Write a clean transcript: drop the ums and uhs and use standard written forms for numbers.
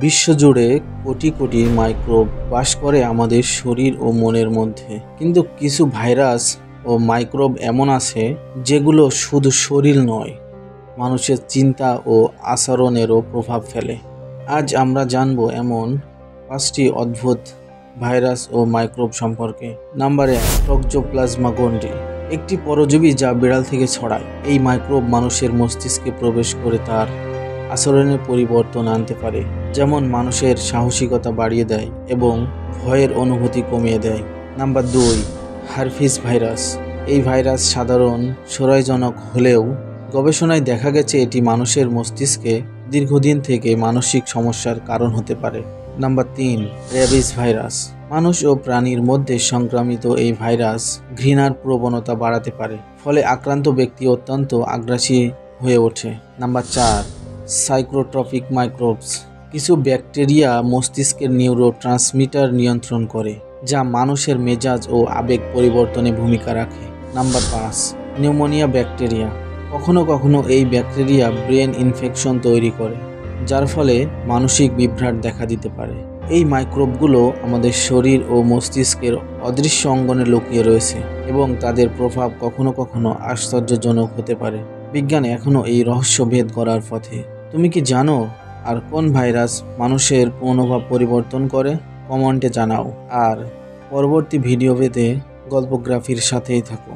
বিশ্বজুড়ে কোটি কোটি মাইক্রোব বাস করে আমাদের শরীর ও মনের মধ্যে। কিন্তু কিছু ভাইরাস ও মাইক্রোব এমন আছে যেগুলো শুধু শরীর নয়, মানুষের চিন্তা ও আচরণেরও প্রভাব ফেলে। আজ আমরা জানব এমন 5টি অদ্ভুত ভাইরাস ও মাইক্রোব সম্পর্কে। নাম্বার 1, টক্সোপ্লাজমা গন্ডি, একটি পরজীবী যা বিড়াল থেকে ছড়ায়। এই মাইক্রোব মানুষের মস্তিষ্কে প্রবেশ করে তার আচরণের পরিবর্তন আনতে পারে, যেমন মানুষের সাহসিকতা বাড়িয়ে দেয় এবং ভয়ের অনুভূতি কমিয়ে দেয়। Number 2, herpes virus. এই ভাইরাস সাধারণ সরাইজনক হলেও গবেষণায় দেখা গেছে এটি মানুষের মস্তিষ্কে দীর্ঘদিন থেকে মানসিক সমস্যার কারণ হতে পারে। Number 3, rabies virus. মানুষ ও প্রাণীর মধ্যে সংক্রামিত এই ভাইরাস ঘৃণার প্রবণতা বাড়াতে পারে, ফলে আক্রান্ত ব্যক্তি অত্যন্ত আগ্রাসী হয়ে ওঠে। Number 4, psychotropic microbes. কিছু ব্যাকটেরিয়া মস্তিষ্কের নিউরো ট্রান্সমিটার নিয়ন্ত্রণ করে, যা মানুষের মেজাজ ও আবেগ পরিবর্তনে ভূমিকা রাখে। Number 5, pneumonia bacteria. কখনো কখনো এই ব্যাকটেরিয়া ব্রেন ইনফেকশন তৈরি করে, যার ফলে মানসিক বিভ্রাট দেখা দিতে পারে। এই মাইক্রোবগুলো আমাদের শরীর ও মস্তিষ্কের অদৃশ্য অঙ্গনে লুকিয়ে রয়েছে এবং তাদের প্রভাব কখনো কখনো আশ্চর্যজনক হতে পারে। বিজ্ঞান এখনও এই রহস্য ভেদ করার পথে। তুমি কি জানো আর কোন ভাইরাস মানুষের মনোভাব পরিবর্তন করে? কমেন্টে জানাও। আর পরবর্তী ভিডিও পেতে গল্পগ্রাফির সাথেই থাকো।